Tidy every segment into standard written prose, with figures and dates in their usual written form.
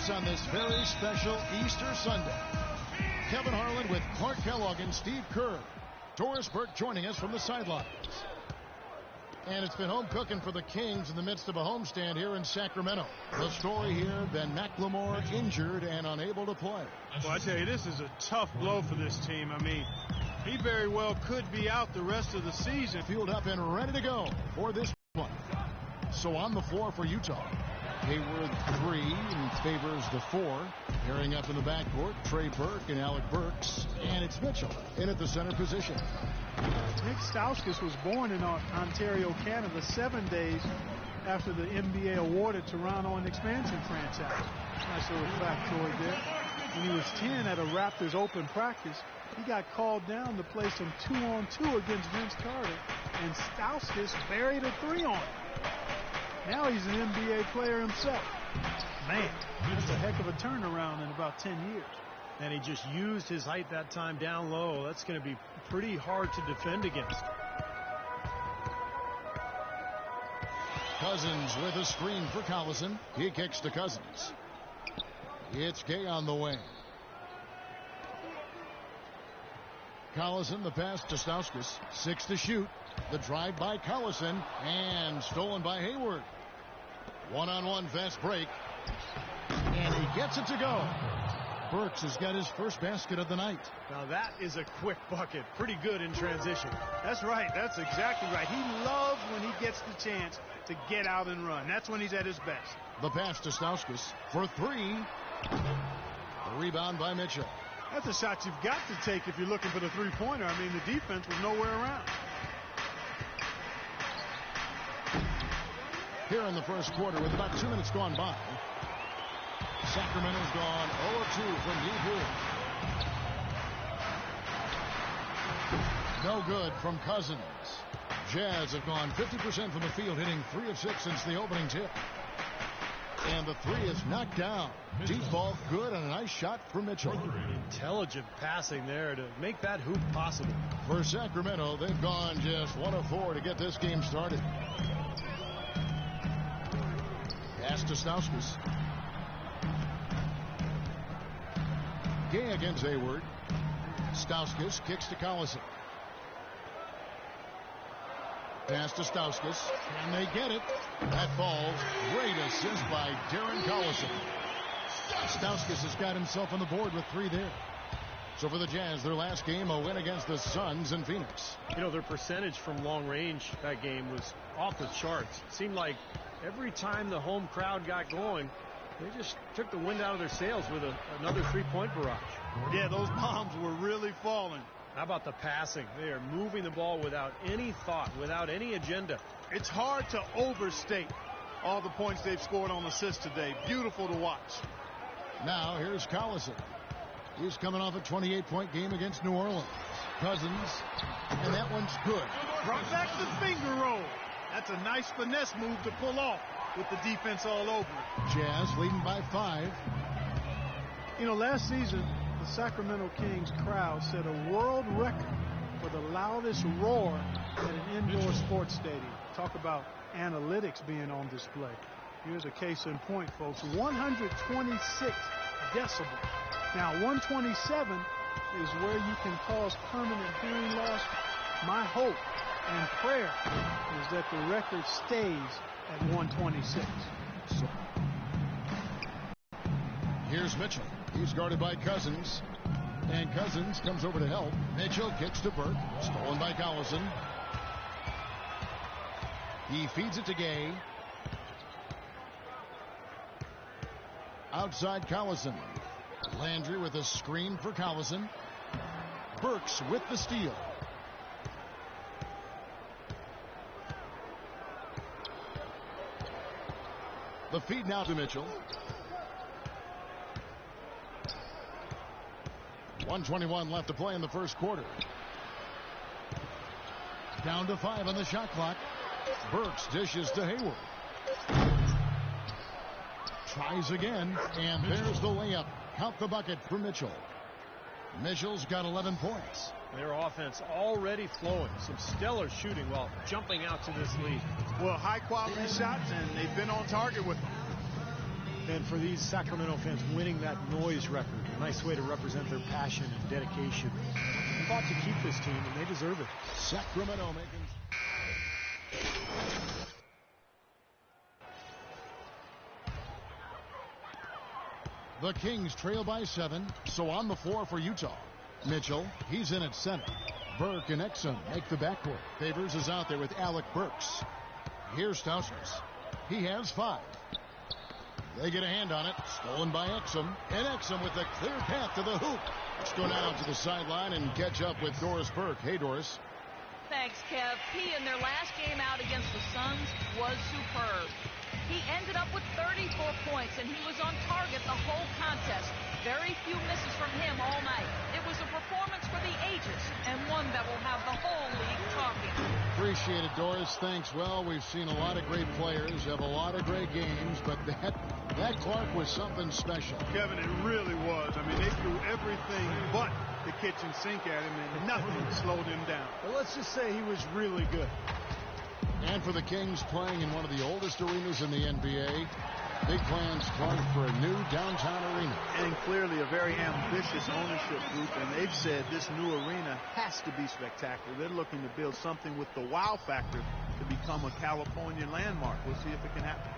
sports on this very special Easter Sunday. Kevin Harlan with Clark Kellogg and Steve Kerr. Doris Burke joining us from the sidelines. And it's been home cooking for the Kings in the midst of a homestand here in Sacramento. The story here, Ben McLemore injured and unable to play. Well, I tell you, this is a tough blow for this team. I mean, he very well could be out the rest of the season. Field up and ready to go for this one. So on the floor for Utah. Hayward 3 and favors the 4. Pairing up in the backcourt, Trey Burke and Alec Burks. And it's Mitchell in at the center position. Nick Stauskas was born in Ontario, Canada, 7 days after the NBA awarded Toronto an expansion franchise. Nice little factoid there. When he was 10 at a Raptors open practice, he got called down to play some 2-on-2 against Vince Carter, and Stauskas buried a 3 on him. Now he's an NBA player himself. Man, that's a heck of a turnaround in about 10 years. And he just used his height that time down low. That's going to be pretty hard to defend against. Cousins with a screen for Collison. He kicks to Cousins. It's Gay on the way. Collison, the pass to Stauskas. 6 to shoot. The drive by Collison and stolen by Hayward. One-on-one fast break. And he gets it to go. Burks has got his first basket of the night. Now that is a quick bucket. Pretty good in transition. That's right. That's exactly right. He loves when he gets the chance to get out and run. That's when he's at his best. The pass to Stauskas for 3. The rebound by Mitchell. That's a shot you've got to take if you're looking for the three-pointer. I mean, the defense was nowhere around. Here in the first quarter with about 2 minutes gone by. Sacramento's gone 0-2 from deep here. No good from Cousins. Jazz have gone 50% from the field, hitting 3 of 6 since the opening tip. And the 3 is knocked down. Deep ball good and a nice shot from Mitchell. Intelligent passing there to make that hoop possible. For Sacramento, they've gone just 1 of 4 to get this game started. Pass to Stauskas. Gay against Hayward. Stauskas kicks to Collison. Pass to Stauskas, and they get it. That falls. Great assist by Darren Collison. Stauskas has got himself on the board with 3 there. So for the Jazz, their last game, a win against the Suns in Phoenix. You know, their percentage from long range that game was off the charts. It seemed like every time the home crowd got going, they just took the wind out of their sails with another 3-point barrage. Yeah, those bombs were really falling. How about the passing? They are moving the ball without any thought, without any agenda. It's hard to overstate all the points they've scored on assists today. Beautiful to watch. Now here's Collison. He's coming off a 28-point game against New Orleans. Cousins, and that one's good. Brought back the finger roll. That's a nice finesse move to pull off with the defense all over it. Jazz leading by 5. You know, last season, the Sacramento Kings crowd set a world record for the loudest roar at an indoor sports stadium. Talk about analytics being on display. Here's a case in point, folks. 126 decibels. Now, 127 is where you can cause permanent hearing loss. My hope and prayer is that the record stays at 126. So, here's Mitchell. He's guarded by Cousins. And Cousins comes over to help. Mitchell kicks to Burke. Stolen by Collison. He feeds it to Gay. Outside Collison. Landry with a screen for Collison. Burks with the steal. The feed now to Mitchell. 1:21 left to play in the first quarter. Down to 5 on the shot clock. Burks dishes to Hayward. Tries again, and there's the layup. Count the bucket for Mitchell. Mitchell's got 11 points. Their offense already flowing. Some stellar shooting while jumping out to this lead. Well, high-quality shots, and they've been on target with them. And for these Sacramento fans, winning that noise record, a nice way to represent their passion and dedication. They fought to keep this team, and they deserve it. Sacramento making... The Kings trail by 7, so on the floor for Utah. Mitchell, he's in at center. Burke and Exum make the backcourt. Favors is out there with Alec Burks. Here's Stauskas. He has 5. They get a hand on it. Stolen by Exum. And Exum with a clear path to the hoop. Let's go down to the sideline and catch up with Doris Burke. Hey, Doris. Thanks, Kev. He, in their last game out against the Suns, was superb. He ended up with 34 points, and he was on target the whole contest. Very few misses from him all night. It was a performance for the ages, and one that will have the whole league talking. Appreciate it, Doris. Thanks. Well, we've seen a lot of great players have a lot of great games, but that Clark was something special. Kevin, it really was. I mean, they threw everything but the kitchen sink at him, and nothing slowed him down. Well, let's just say he was really good. And for the Kings, playing in one of the oldest arenas in the NBA, big plans, Clark, for a new downtown arena. And clearly a very ambitious ownership group, and they've said this new arena has to be spectacular. They're looking to build something with the wow factor to become a California landmark. We'll see if it can happen.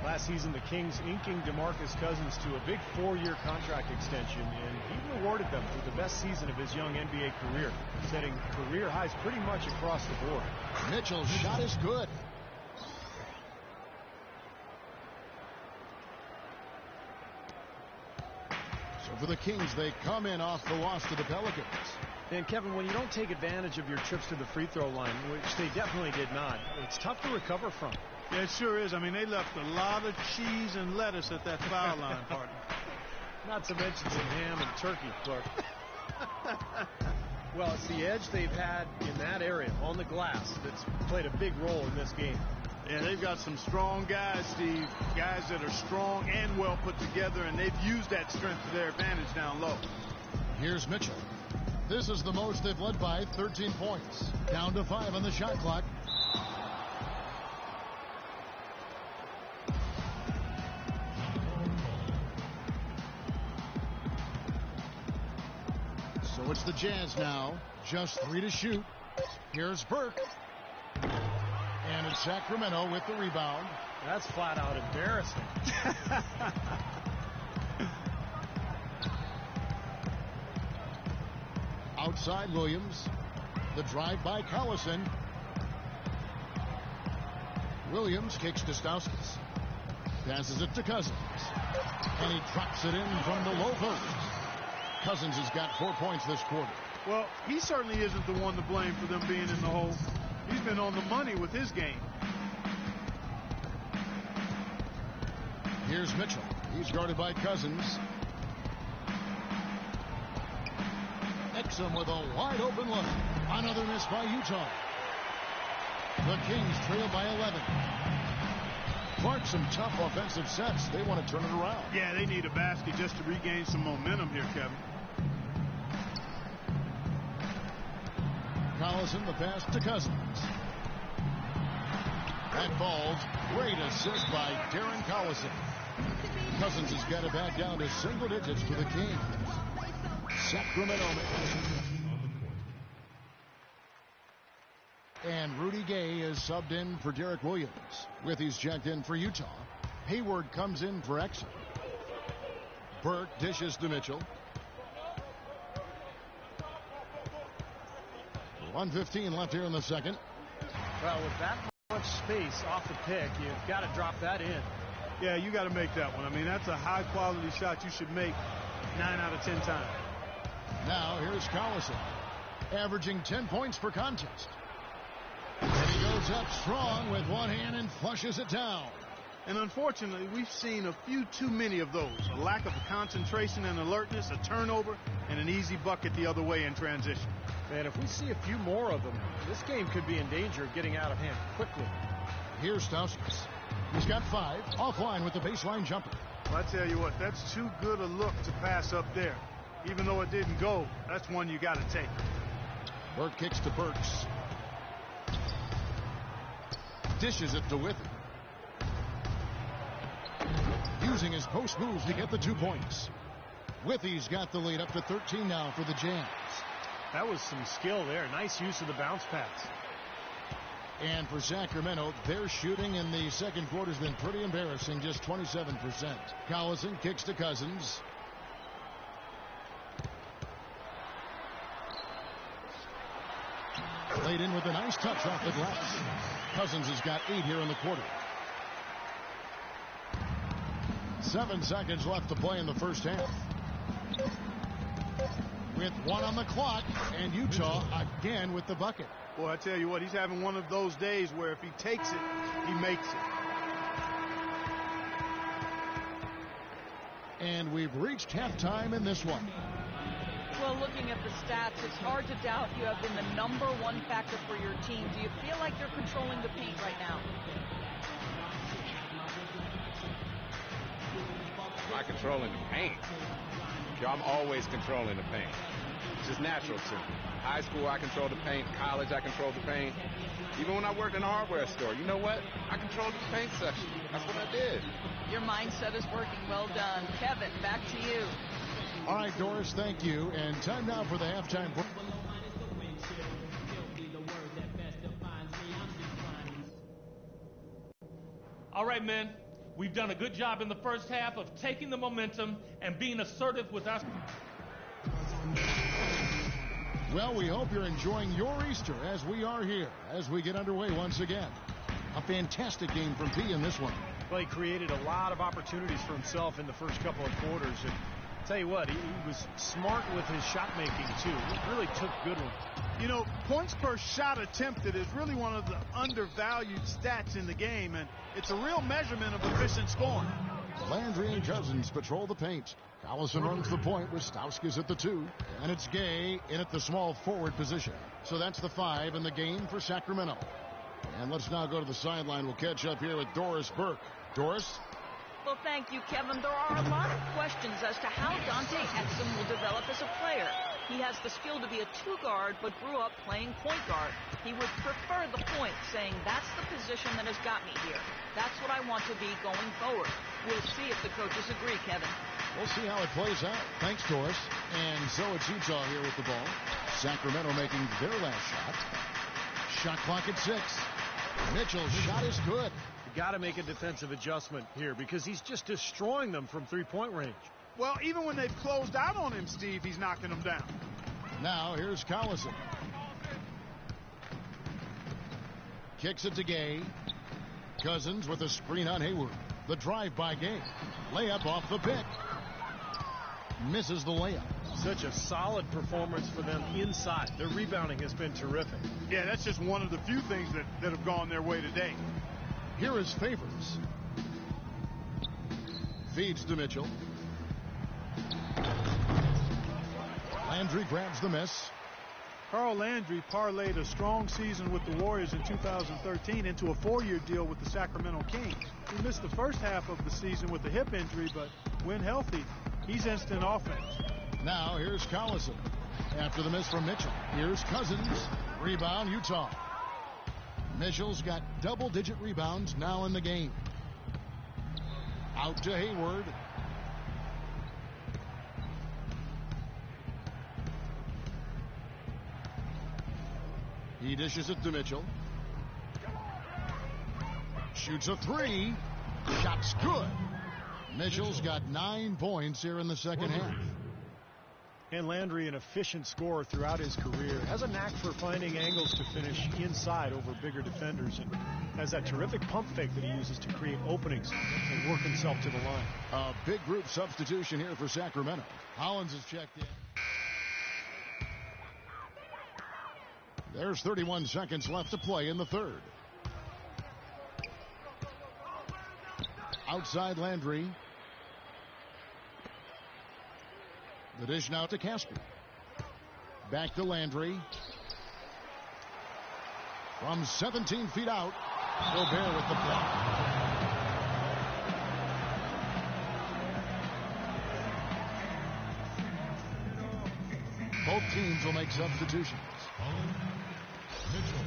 Last season, the Kings inking DeMarcus Cousins to a big 4-year contract extension, and he rewarded them with the best season of his young NBA career, setting career highs pretty much across the board. Mitchell's shot is good. So for the Kings, they come in off the loss to the Pelicans. And Kevin, when you don't take advantage of your trips to the free throw line, which they definitely did not, it's tough to recover from. Yeah, it sure is. I mean, they left a lot of cheese and lettuce at that foul line, partner. Not to mention some ham and turkey, Clark. Well, it's the edge they've had in that area on the glass that's played a big role in this game. Yeah, they've got some strong guys, Steve. Guys that are strong and well put together, and they've used that strength to their advantage down low. Here's Mitchell. This is the most they've led by, 13 points. Down to 5 on the shot clock. So it's the Jazz now. Just 3 to shoot. Here's Burke. And it's Sacramento with the rebound. That's flat out embarrassing. Outside Williams. The drive by Collison. Williams kicks to Stauskas. Passes it to Cousins. And he drops it in from the low post. Cousins has got 4 points this quarter. Well, he certainly isn't the one to blame for them being in the hole. He's been on the money with his game. Here's Mitchell. He's guarded by Cousins. Exum with a wide open look. Another miss by Utah. The Kings trail by 11. Clark, some tough offensive sets. They want to turn it around. Yeah, they need a basket just to regain some momentum here, Kevin. Collison, the pass to Cousins. That falls. Great assist by Darren Collison. Cousins has got it back down to single digits for the Kings. Sacramento. And Rudy Gay is subbed in for Derek Williams. Withy's checked in for Utah. Hayward comes in for Exum. Burke dishes to Mitchell. 1:15 left here in the second. Well, with that much space off the pick, you've got to drop that in. Yeah, you got to make that one. I mean, that's a high-quality shot you should make 9 out of 10 times. Now, here's Collison, averaging 10 points per contest. And he goes up strong with one hand and flushes it down. And unfortunately, we've seen a few too many of those. A lack of concentration and alertness, a turnover, and an easy bucket the other way in transition. Man, if we see a few more of them, this game could be in danger of getting out of hand quickly. Here's Stauskas. He's got 5. Offline with the baseline jumper. Well, I tell you what, that's too good a look to pass up there. Even though it didn't go, that's one you got to take. Burke kicks to Burks. Dishes it to Withy. using his post moves to get the 2 points. Withey's got the lead up to 13 now for the Jazz. That was some skill there. Nice use of the bounce pass. And for Sacramento, their shooting in the second quarter has been pretty embarrassing, just 27%. Collison kicks to Cousins. Laid in with a nice touch off the glass. Cousins has got 8 here in the quarter. 7 seconds left to play in the first half. With 1 on the clock, and Utah again with the bucket. Boy, I tell you what, he's having one of those days where if he takes it, he makes it. And we've reached halftime in this one. Well, looking at the stats, it's hard to doubt you have been the #1 factor for your team. Do you feel like you're controlling the paint right now? Am I controlling the paint? I'm always controlling the paint. It's just natural to me. High school, I control the paint. College, I control the paint. Even when I worked in a hardware store, you know what? I controlled the paint section. That's what I did. Your mindset is working. Well done. Kevin, back to you. All right, Doris, thank you. And time now for the halftime break. All right, men. We've done a good job in the first half of taking the momentum and being assertive with us. Well, we hope you're enjoying your Easter as we are here, as we get underway once again. A fantastic game from P in this one. Well, he created a lot of opportunities for himself in the first couple of quarters. And I'll tell you what, he was smart with his shot making, too. He really took good ones. You know, points per shot attempted is really one of the undervalued stats in the game, and it's a real measurement of efficient scoring. Landry and Cousins patrol the paint. Collison runs the point with Stauskas at the 2. And it's Gay in at the small forward position. So that's the 5 in the game for Sacramento. And let's now go to the sideline. We'll catch up here with Doris Burke. Doris? Well, thank you, Kevin. There are a lot of questions as to how Dante Exum will develop as a player. He has the skill to be a 2-guard, but grew up playing point guard. He would prefer the point, saying that's the position that has got me here. That's what I want to be going forward. We'll see if the coaches agree, Kevin. We'll see how it plays out. Thanks, Doris. And so it's Utah here with the ball. Sacramento making their last shot. Shot clock at 6. Mitchell's shot is good. You got to make a defensive adjustment here because he's just destroying them from three-point range. Well, even when they've closed out on him, Steve, he's knocking them down. Now here's Collison. Kicks it to Gay. Cousins with a screen on Hayward. The drive by Gay. Layup off the pick. Misses the layup. Such a solid performance for them inside. Their rebounding has been terrific. Yeah, that's just one of the few things that have gone their way today. Here is Favors. Feeds to Mitchell. Landry grabs the miss. Carl Landry parlayed a strong season with the Warriors in 2013 into a 4-year deal with the Sacramento Kings. He missed the first half of the season with a hip injury, but when healthy, he's instant offense. Now here's Collison. After the miss from Mitchell, here's Cousins. Rebound, Utah. Mitchell's got double-digit rebounds now in the game. Out to Hayward. He dishes it to Mitchell. Shoots a 3. Shot's good. Mitchell's got 9 points here in the second half. And Landry, an efficient scorer throughout his career, has a knack for finding angles to finish inside over bigger defenders, and has that terrific pump fake that he uses to create openings and work himself to the line. A big group substitution here for Sacramento. Hollins has checked in. There's 31 seconds left to play in the third. Outside Landry. The dish now to Casper. Back to Landry. From 17 feet out, Gobert with the block. Both teams will make substitutions. Mitchell.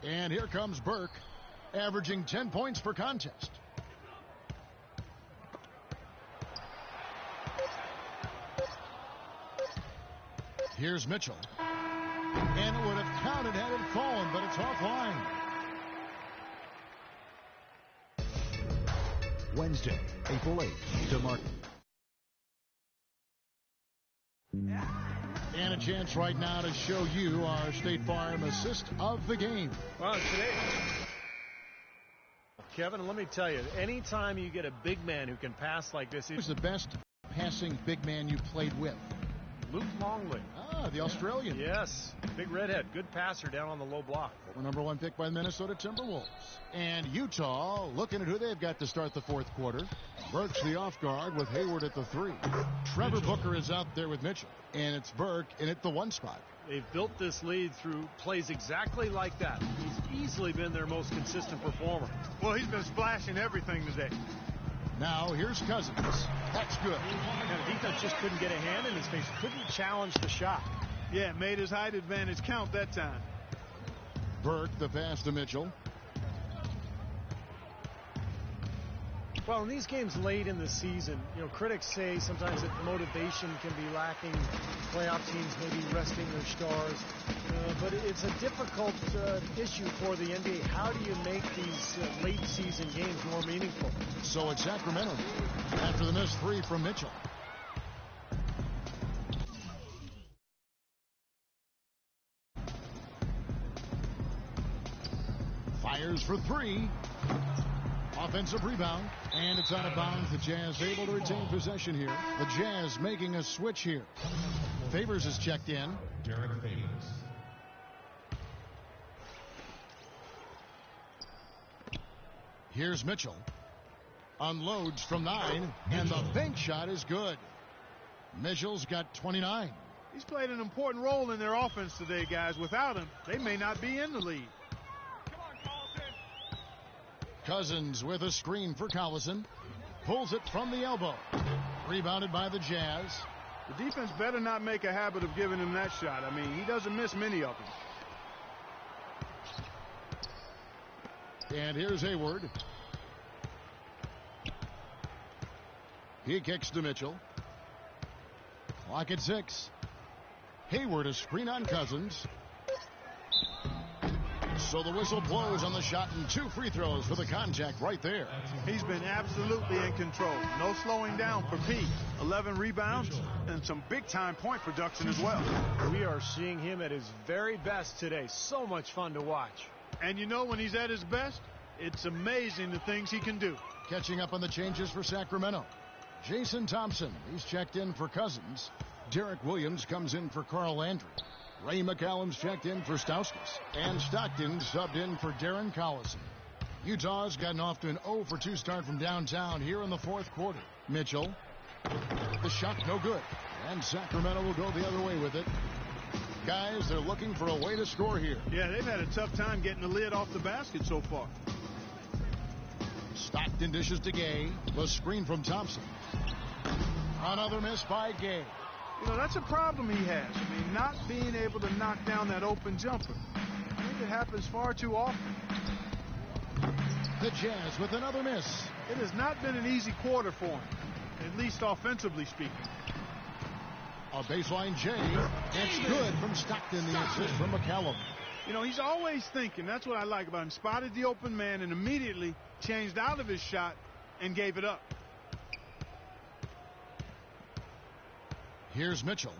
And here comes Burke, averaging 10 points per contest. Here's Mitchell. And it would have counted had it fallen, but it's offline. Wednesday, April 8th, DeMarcus. And a chance right now to show you our State Farm assist of the game. Well, today, Kevin, let me tell you, anytime you get a big man who can pass like this, Who's the best passing big man you played with? Luke Longley. The Australian. Yes, big redhead, good passer down on the low block. Former #1 pick by the Minnesota Timberwolves. And Utah looking at who they've got to start the fourth quarter. Burke's the off guard with Hayward at the 3. Trevor Booker is out there with Mitchell. And it's Burke in at the 1 spot. They've built this lead through plays exactly like that. He's easily been their most consistent performer. Well, he's been splashing everything today. Now here's Cousins. That's good. And the defense just couldn't get a hand in his face. Couldn't challenge the shot. Yeah, made his height advantage count that time. Burke, the pass to Mitchell. Well, in these games late in the season, critics say sometimes that motivation can be lacking. Playoff teams may be resting their stars. But it's a difficult issue for the NBA. How do you make these late season games more meaningful? So it's Sacramento after the missed 3 from Mitchell. Fires for 3. Offensive rebound, and it's out of bounds. The Jazz able to retain possession here. The Jazz making a switch here. Favors is checked in. Derek Favors. Here's Mitchell. Unloads from 9, and the bank shot is good. Mitchell's got 29. He's played an important role in their offense today, guys. Without him, they may not be in the lead. Cousins with a screen for Collison. Pulls it from the elbow. Rebounded by the Jazz. The defense better not make a habit of giving him that shot. I mean, he doesn't miss many of them. And here's Hayward. He kicks to Mitchell. Clock at 6. Hayward a screen on Cousins. So the whistle blows on the shot and 2 free throws for the contact right there. He's been absolutely in control. No slowing down for Pete. 11 rebounds and some big-time point production as well. We are seeing him at his very best today. So much fun to watch. And when he's at his best, it's amazing the things he can do. Catching up on the changes for Sacramento. Jason Thompson, he's checked in for Cousins. Derek Williams comes in for Carl Landry. Ray McCallum's checked in for Stauskas. And Stockton subbed in for Darren Collison. Utah's gotten off to an 0-for-2 start from downtown here in the fourth quarter. Mitchell. The shot no good. And Sacramento will go the other way with it. Guys, they're looking for a way to score here. Yeah, they've had a tough time getting the lid off the basket so far. Stockton dishes to Gay. The screen from Thompson. Another miss by Gay. That's a problem he has. I mean, not being able to knock down that open jumper. I think it happens far too often. The Jazz with another miss. It has not been an easy quarter for him, at least offensively speaking. A baseline J. It's good from Stockton. The assist from McCallum. He's always thinking. That's what I like about him. Spotted the open man and immediately changed out of his shot and gave it up. Here's Mitchell.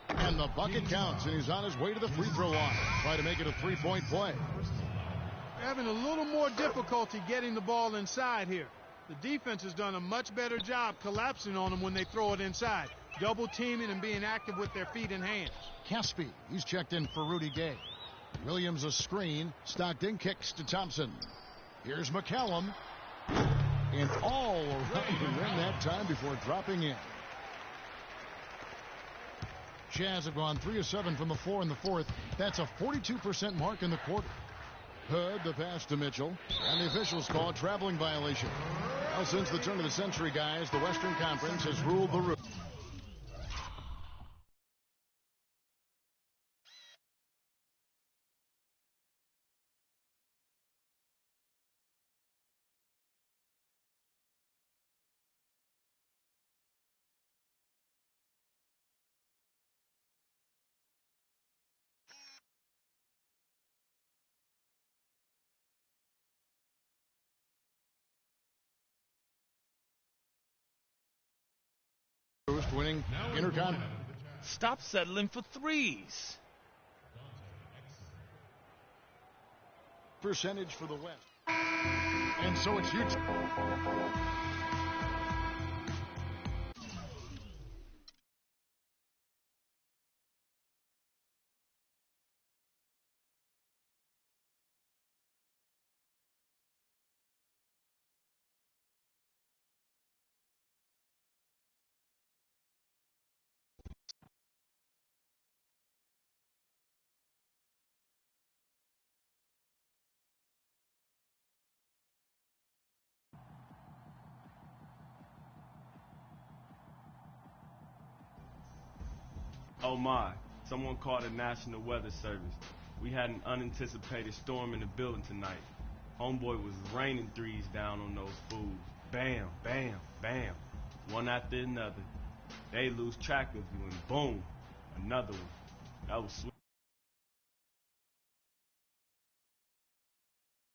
And the bucket counts, and he's on his way to the free throw line. Try to make it a 3-point play. They're having a little more difficulty getting the ball inside here. The defense has done a much better job collapsing on them when they throw it inside. Double teaming and being active with their feet and hands. Caspi, he's checked in for Rudy Gay. Williams a screen. Stockton kicks to Thompson. Here's McCallum. And all around the rim that time before dropping in. Jazz have gone 3 of 7 from the floor in the fourth. That's a 42% mark in the quarter. Hood, the pass to Mitchell. And the officials call a traveling violation. Well, since the turn of the century, guys, the Western Conference has ruled the roof. winning Intercontinental. Stop settling for threes. Percentage for the West. And so it's Utah. Oh my, someone called the National Weather Service. We had an unanticipated storm in the building tonight. Homeboy was raining threes down on those fools. Bam, bam, bam. One after another. They lose track of you and boom, another one. That was sweet.